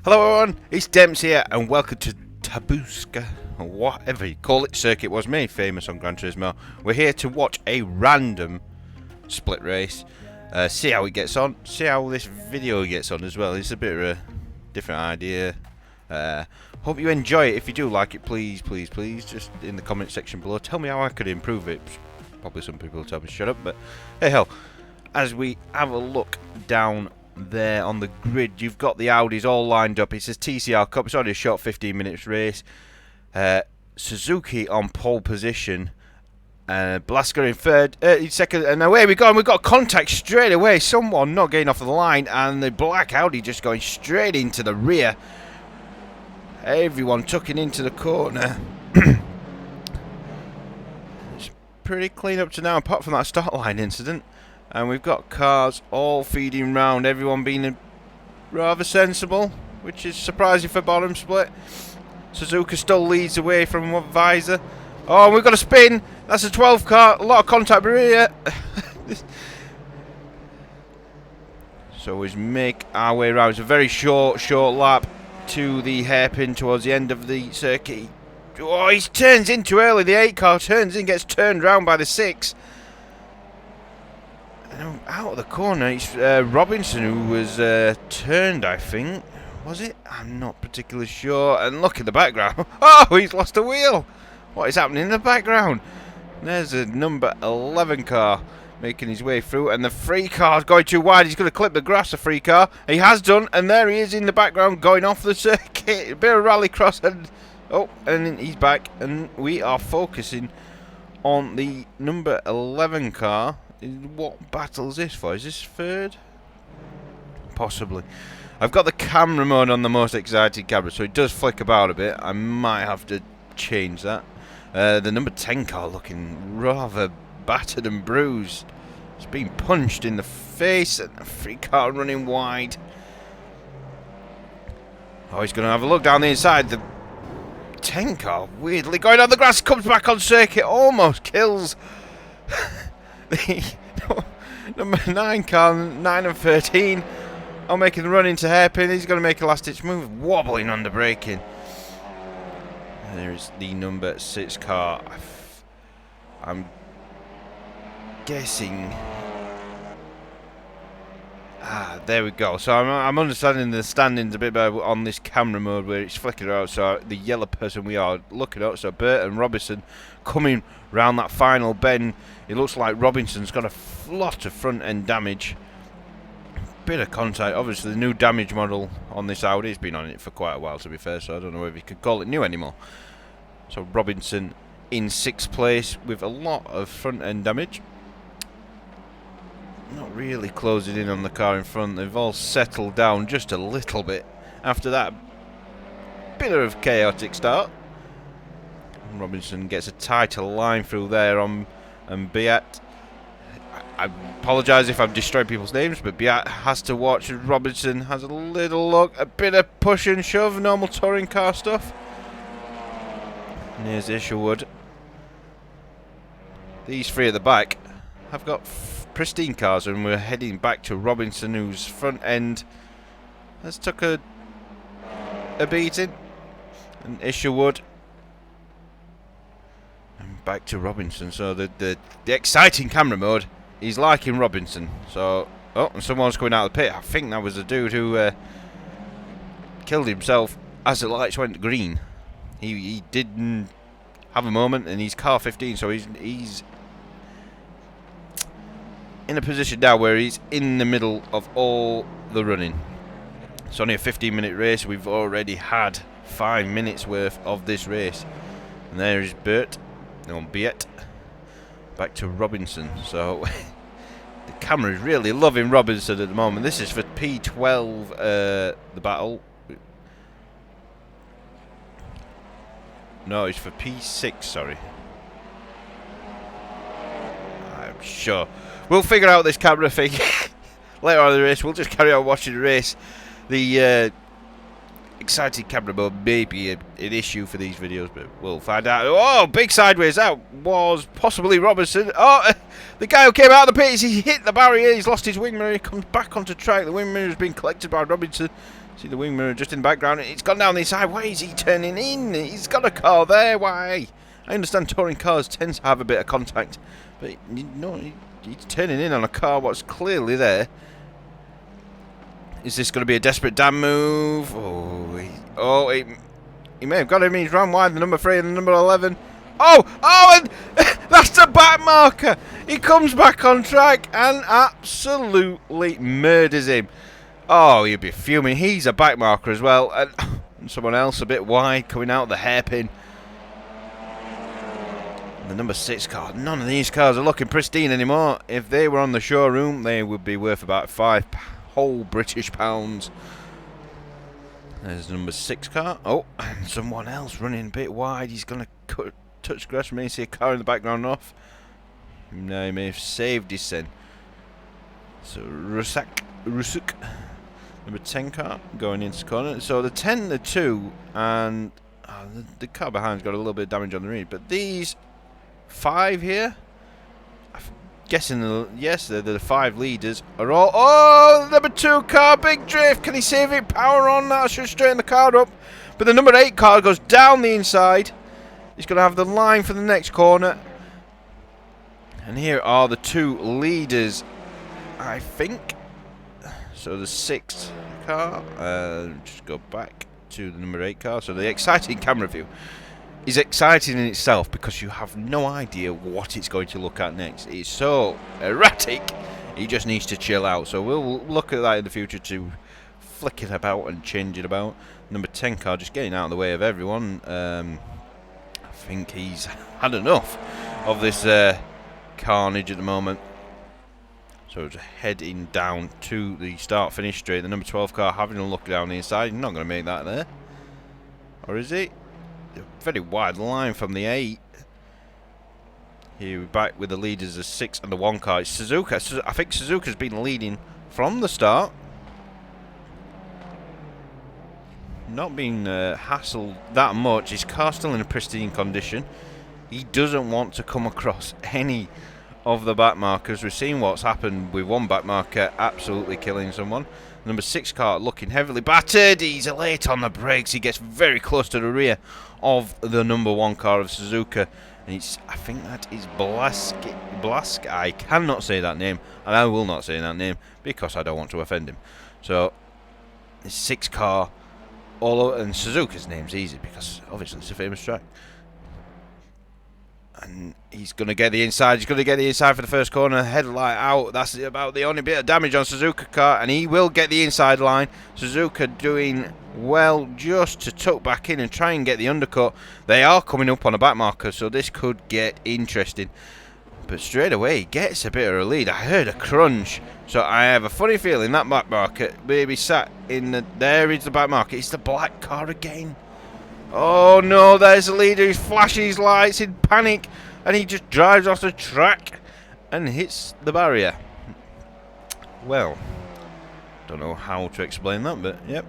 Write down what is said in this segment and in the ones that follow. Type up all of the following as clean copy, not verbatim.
Hello everyone, it's Dems here and welcome to Tabuska, or whatever you call it. Circuit was made famous on Gran Turismo. We're here to watch a random split race, see how it gets on, see how this video gets on as well. It's a bit of a different idea. Hope you enjoy it. If you do like it, please just in the comment section below tell me how I could improve it. Probably some people will tell me shut up, but hey hell, as we have a look down there on the grid, you've got the Audis all lined up. It says TCR Cup. It's only a short 15 minutes race. Suzuki on pole position, Blasker in third, second, and away we go. And we've got contact straight away. Someone not getting off the line, and the black Audi just going straight into the rear. Everyone tucking into the corner. It's pretty clean up to now, apart from that start line incident. And we've got cars all feeding round, everyone being rather sensible, which is surprising for bottom split. Suzuka still leads away from Visor. Oh, and we've got a spin. That's a 12 car, a lot of contact rear. So we make our way around. It's a very short lap to the hairpin towards the end of the circuit. Oh, he turns in too early. The 8 car turns in, gets turned round by the 6. Out of the corner, it's Robinson who was turned, I think. Was it? I'm not particularly sure. And look at the background. Oh, he's lost a wheel. What is happening in the background? There's a number 11 car making his way through. And the 3 car's going too wide. He's going to clip the grass, the 3 car. He has done. And there he is in the background going off the circuit. A bit of rallycross. And, oh, and he's back. And we are focusing on the number 11 car. What battle is this for? Is this third? Possibly. I've got the camera mode on the most excited camera, so it does flick about a bit. I might have to change that. The number 10 car looking rather battered and bruised. It's been punched in the face, and the 3 car running wide. Oh, he's going to have a look down the inside. The 10 car weirdly going on the grass, comes back on circuit, almost kills. Number 9 car, 9 and 13 are making the run into hairpin. He's going to make a last ditch move, wobbling under braking. There's the number 6 car. I'm guessing. There we go. So I'm understanding the standings a bit better on this camera mode where it's flicking out. So the yellow person we are looking at. So Burt and Robinson coming round that final bend. It looks like Robinson's got a lot of front end damage. Bit of contact. Obviously the new damage model on this Audi has been on it for quite a while, to be fair, so I don't know if you could call it new anymore. So Robinson in 6th place with a lot of front end damage. Not really closing in on the car in front. They've all settled down just a little bit after that bit of chaotic start. Robinson gets a tighter line through there on Beat. I apologise if I've destroyed people's names, but Beat has to watch. Robinson has a little look, a bit of push and shove, normal touring car stuff. And here's Isherwood. These 3 at the back have got pristine cars, and we're heading back to Robinson, whose front end has took a beating. And Isherwood. And back to Robinson. So the exciting camera mode is liking Robinson. So, oh, and someone's coming out of the pit. I think that was the dude who killed himself as the lights went green. He didn't have a moment, and he's car 15, so he's in a position now where he's in the middle of all the running. It's only a 15-minute race. We've already had 5 minutes worth of this race. And there is Burt on Beat. Back to Robinson. So the camera is really loving Robinson at the moment. This is for P12, the battle. No, it's for P6, sorry. I'm sure. We'll figure out this camera thing later on in the race. We'll just carry on watching the race. The excited camera mode may be an issue for these videos, but we'll find out. Oh, big sideways. That was possibly Robinson. Oh, the guy who came out of the pits, he hit the barrier. He's lost his wing mirror. He comes back onto track. The wing mirror has been collected by Robinson. See the wing mirror just in the background. It's gone down the inside. Why is he turning in? He's got a car there. Why? I understand touring cars tend to have a bit of contact, but you know, he's turning in on a car what's clearly there. Is this going to be a desperate damn move? Oh, he may have got him. He's run wide. The number 3 and the number 11. Oh, and that's the back marker. He comes back on track and absolutely murders him. Oh, you'd be fuming. He's a back marker as well. And someone else a bit wide coming out the hairpin. The number 6 car. None of these cars are looking pristine anymore. If they were on the showroom, they would be worth about £5 whole British pounds. There's the number 6 car. Oh, and someone else running a bit wide. He's going to touch grass. We may see a car in the background off. No, he may have saved his sin. So Rusuk, number 10 car going into the corner. So the 10, the 2, and the car behind's got a little bit of damage on the rear. But these 5 here, I'm guessing yes, they're the 5 leaders are all. Oh, number 2 car, big drift. Can he save it? Power on. That should straighten the car up. But the number 8 car goes down the inside. He's going to have the line for the next corner. And here are the 2 leaders, I think. So the 6th car. Just go back to the number 8 car. So the exciting camera view is exciting in itself because you have no idea what it's going to look at next. It's so erratic, he just needs to chill out. So we'll look at that in the future to flick it about and change it about. Number 10 car just getting out of the way of everyone. I think he's had enough of this carnage at the moment. So it's heading down to the start-finish straight. The number 12 car having a look down the inside. He's not going to make that there. Or is he? A very wide line from the 8. Here we're back with the leaders, the 6 and the 1 car. It's Suzuka. I think Suzuka's been leading from the start. Not been hassled that much. His car's still in a pristine condition. He doesn't want to come across any of the back markers. We've seen what's happened with one back marker absolutely killing someone. Number 6 car looking heavily battered. He's late on the brakes. He gets very close to the rear of the number 1 car of Suzuka. And it's, I think that is Blask. I cannot say that name, and I will not say that name because I don't want to offend him. So, 6 car, and Suzuka's name's easy because obviously it's a famous track. And he's going to get the inside. He's going to get the inside for the first corner. Headlight out. That's about the only bit of damage on Suzuka car. And he will get the inside line. Suzuka doing well just to tuck back in and try and get the undercut. They are coming up on a back marker, so this could get interesting. But straight away, he gets a bit of a lead. I heard a crunch. So I have a funny feeling that back marker maybe sat in the... There is the back marker. It's the black car again. Oh no, there's the leader. He flashes lights in panic and he just drives off the track and hits the barrier. Well, don't know how to explain that, but yep.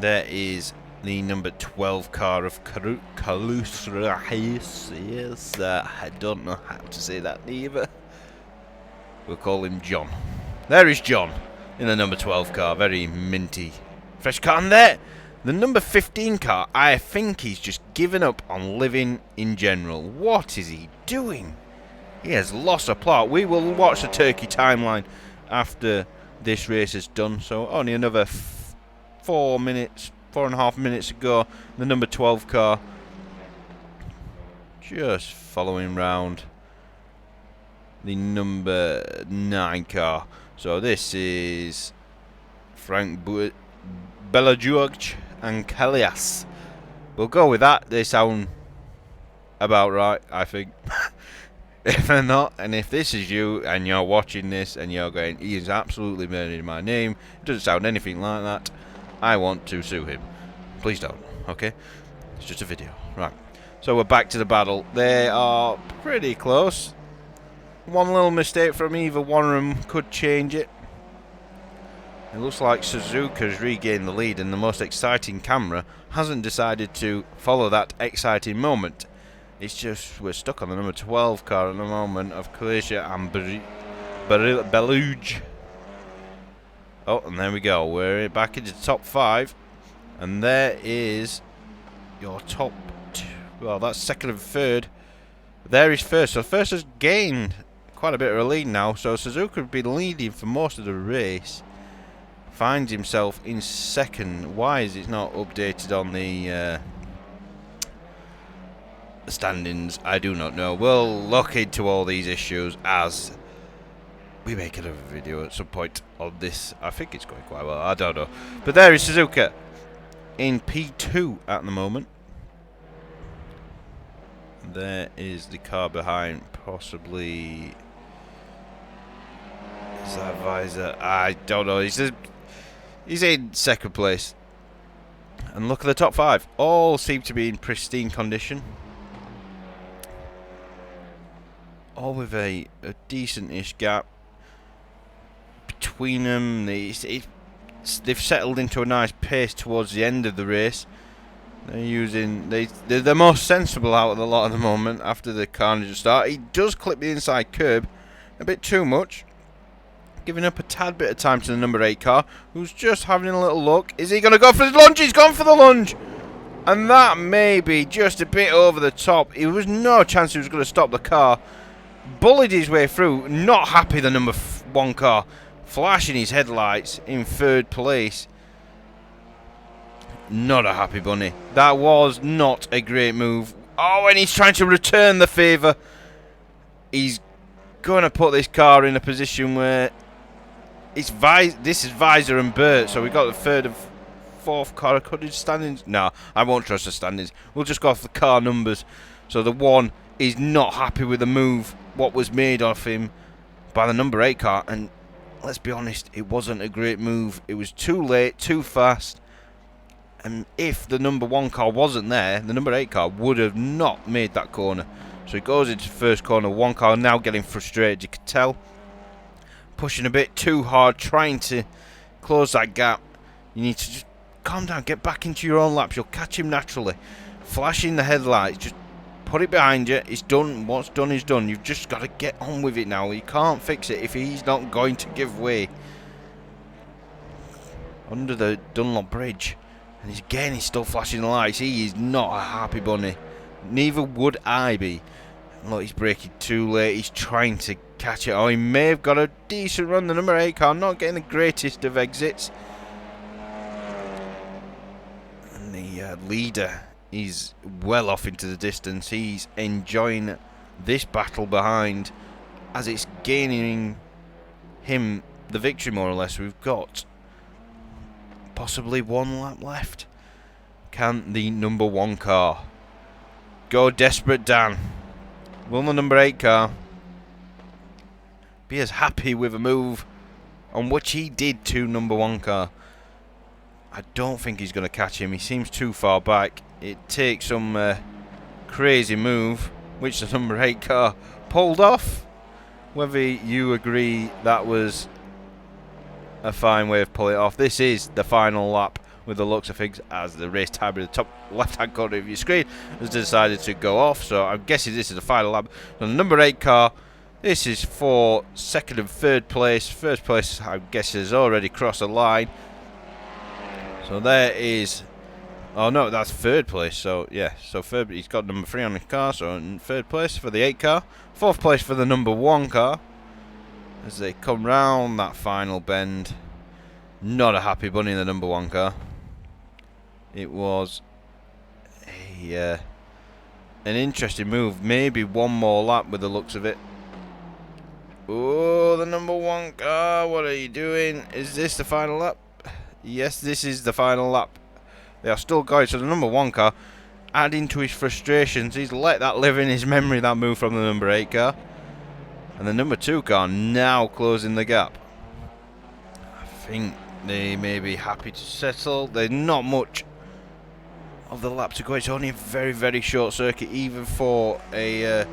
There is the number 12 car of Kalusra. Yes, I don't know how to say that either. We'll call him John. There is John in the number 12 car. Very minty, fresh car. And there, the number 15 car, I think he's just given up on living in general. What is he doing? He has lost a plot. We will watch the Turkey timeline after this race is done. So only another 4.5 minutes ago. The number 12 car just following round the number 9 car. So this is Frank Belajuaj and Kalias. We'll go with that. They sound about right, I think. If they're not, and if this is you and you're watching this and you're going, he is absolutely murdering my name, it doesn't sound anything like that, I want to sue him. Please don't, okay? It's just a video. Right. So we're back to the battle. They are pretty close. One little mistake from either one of them could change it. It looks like Suzuka's regained the lead, and the most exciting camera hasn't decided to follow that exciting moment. It's just we're stuck on the number 12 car at the moment of Croatia and Beluge. Oh, and there we go. We're back into the top 5, and there is your top. Well, that's second and third. There is first. So first has gained quite a bit of a lead now. So Suzuka would be leading for most of the race. Finds himself in second. Why is it not updated on the standings? I do not know. We'll look into all these issues as we make another video at some point on this. I think it's going quite well. I don't know. But there is Suzuka in P2 at the moment. There is the car behind. Possibly. Is that Visor? I don't know. He's in second place. And look at the top 5. All seem to be in pristine condition. All with a decent-ish gap between them. They've settled into a nice pace towards the end of the race. They're the most sensible out of the lot at the moment after the carnage start. He does clip the inside curb a bit too much, giving up a tad bit of time to the number 8 car, who's just having a little look. Is he going to go for the lunge? He's gone for the lunge! And that may be just a bit over the top. There was no chance he was going to stop the car. Bullied his way through. Not happy, the number 1 car. Flashing his headlights in third place. Not a happy bunny. That was not a great move. Oh, and he's trying to return the favour. He's going to put this car in a position where this is Visor and Burt, so we've got the third and fourth car. Could standings? No, I won't trust the standings. We'll just go off the car numbers. So the 1 is not happy with the move, what was made of him by the number 8 car. And let's be honest, it wasn't a great move. It was too late, too fast. And if the number 1 car wasn't there, the number 8 car would have not made that corner. So he goes into the first corner. 1 car now getting frustrated, you can tell. Pushing a bit too hard, trying to close that gap. You need to just calm down, get back into your own laps. You'll catch him naturally. Flashing the headlights, just put it behind you. It's done. What's done is done. You've just got to get on with it now. You can't fix it if he's not going to give way. Under the Dunlop Bridge. And he's still flashing the lights. He is not a happy bunny. Neither would I be. Look, he's braking too late. He's trying to catch it. Oh, he may have got a decent run. The number 8 car not getting the greatest of exits. And the leader is well off into the distance. He's enjoying this battle behind as it's gaining him the victory, more or less. We've got possibly 1 lap left. Can the number 1 car go desperate Dan? Will the number 8 car be as happy with a move on which he did to number 1 car? I don't think he's going to catch him. He seems too far back. It takes some crazy move which the number 8 car pulled off. Whether you agree that was a fine way of pulling it off. This is the final lap with the looks of things, as the race timer in the top left hand corner of your screen has decided to go off. So I'm guessing this is the final lap. So the number 8 car, this is for second and third place. First place, I guess, has already crossed the line. So there is, oh no, that's third place. So yeah, so third, he's got number 3 on his car. So in third place for the 8 car, fourth place for the number 1 car. As they come round that final bend. Not a happy bunny in the number 1 car. It was an interesting move. Maybe 1 more lap with the looks of it. Oh, the number 1 car, what are you doing? Is this the final lap? Yes, this is the final lap. They are still going. So the number 1 car, adding to his frustrations, he's let that live in his memory, that move from the number 8 car. And the number 2 car now closing the gap. I think they may be happy to settle. There's not much of the lap to go. It's only a very, very short circuit, even for a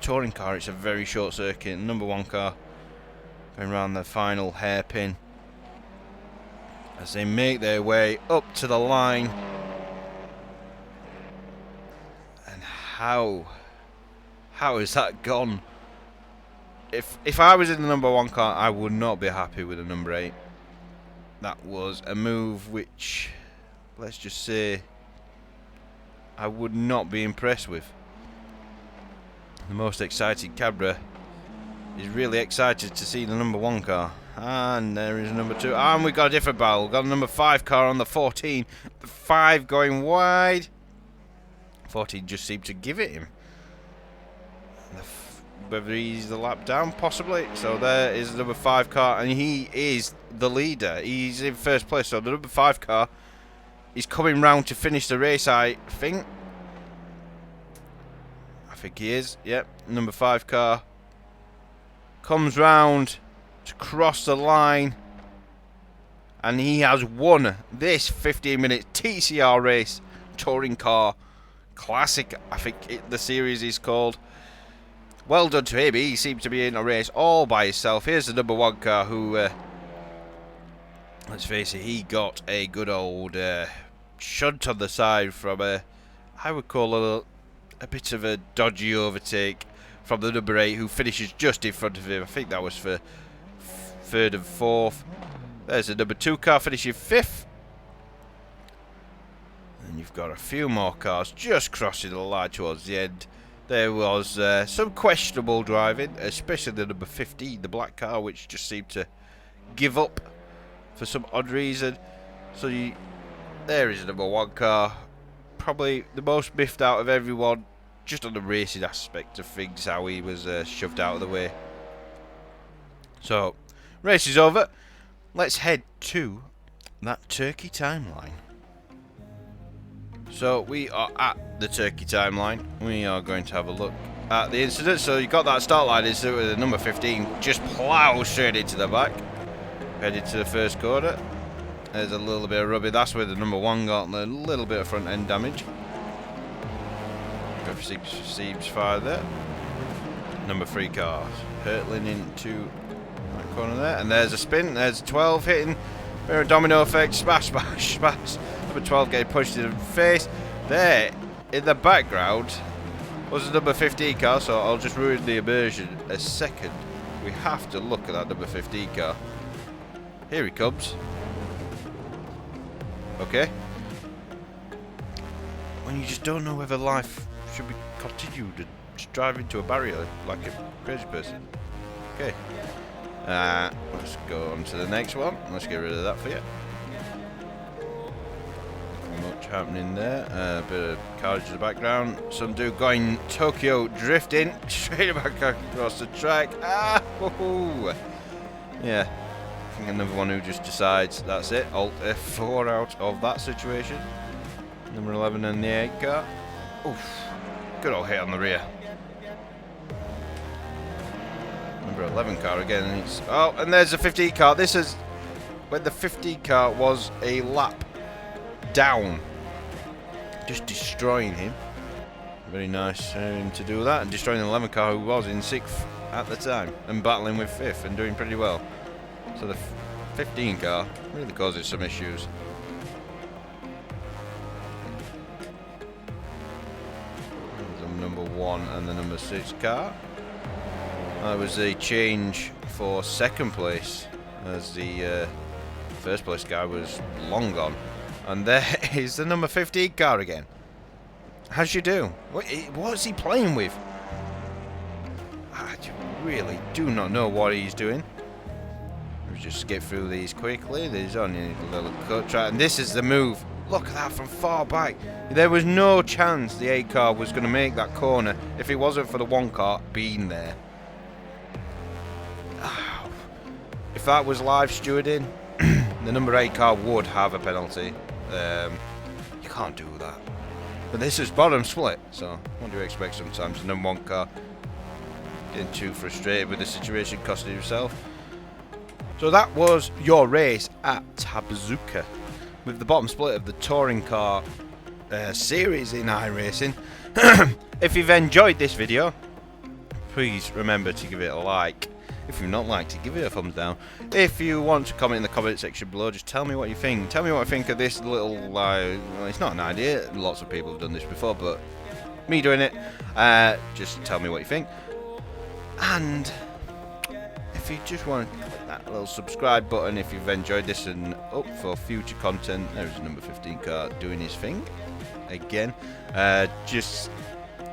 touring car. It's a very short circuit. Number 1 car going around the final hairpin. as they make their way up to the line. And how is that gone? If I was in the number 1 car, I would not be happy with the number 8. That was a move which, let's just say, I would not be impressed with. The most excited Cabra is really excited to see the number 1 car. And there is number 2. And we got a different battle. We've got a number 5 car on the 14. The 5 going wide. 14 just seemed to give it him. Whether he's the lap down, possibly. So there is the number 5 car, and he is the leader. He's in first place. So the number 5 car is coming round to finish the race, I think. I think he is. Yep, number 5 car comes round to cross the line, and he has won this 15-minute TCR race, touring car classic. I think the series is called. Well done to him. He seems to be in a race all by himself. Here's the number 1 car who, let's face it, he got a good old shunt on the side from I would call a bit of a dodgy overtake from the number 8 who finishes just in front of him. I think that was for 3rd and 4th. There's the number 2 car finishing 5th. And you've got a few more cars just crossing the line towards the end. There was some questionable driving, especially the number 15, the black car, which just seemed to give up for some odd reason. So there is the number 1 car, probably the most miffed out of everyone, just on the racing aspect of things, how he was shoved out of the way. So, race is over. Let's head to that Turkey timeline. So we are at the Turkey timeline. We are going to have a look at the incident. So you got that start line incident with the number 15 just plows straight into the back, headed to the first corner. There's a little bit of rubbing. That's where the number 1 got a little bit of front end damage. Seems fire there. Number 3 cars hurtling into that corner there, and there's a spin. There's 12 hitting. Bit of domino effect. Smash, smash, smash. Number 12 getting pushed in the face. There, in the background, was the number 15 car, so I'll just ruin the immersion a second. We have to look at that number 15 car. Here he comes. Okay. When you just don't know whether life should be continued and just drive into a barrier like a crazy person. Okay. Let's go on to the next one. Let's get rid of that for you. Not much happening there. A bit of carriage in the background. Some dude going Tokyo drifting straight back across the track. Ah! Woohoo! Yeah. I think another one who just decides that's it. Alt F4 out of that situation. Number 11 in the 8 car. Oof. Good old hit on the rear. Number 11 car again. And there's a 15 car. This is when the 15 car was a lap down. Just destroying him. Very nice him to do that. And destroying the 11 car who was in 6th at the time. And battling with 5th and doing pretty well. So the 15 car really causes some issues. There's the number 1 and the number 6 car. That was a change for 2nd place, as the 1st place guy was long gone. And there is the number 15 car again. How's you do? What's he playing with? I really do not know what he's doing. Let's just skip through these quickly. There's only a little cut track, and this is the move. Look at that from far back. There was no chance the 8 car was going to make that corner if it wasn't for the 1 car being there. If that was live stewarding, the number 8 car would have a penalty. You can't do that. But this is bottom split, so what do you expect sometimes? The number 1 car getting too frustrated with the situation, costing himself. So that was your race at Habazuka, with the bottom split of the touring car series in iRacing. If you've enjoyed this video, please remember to give it a like If you've not liked it, give it a thumbs down. If you want to comment in the comment section below, just tell me what you think. Tell me what I think of this little, well, it's not an idea. Lots of people have done this before, but me doing it, just tell me what you think. And if you just want to click that little subscribe button if you've enjoyed this and up for future content, there's number 15 car doing his thing again. Just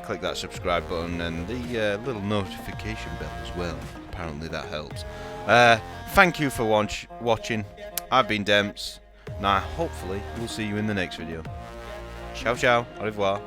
click that subscribe button and the little notification bell as well. Apparently that helps. Thank you for watching. I've been Demps. Now hopefully we'll see you in the next video. Ciao ciao, au revoir.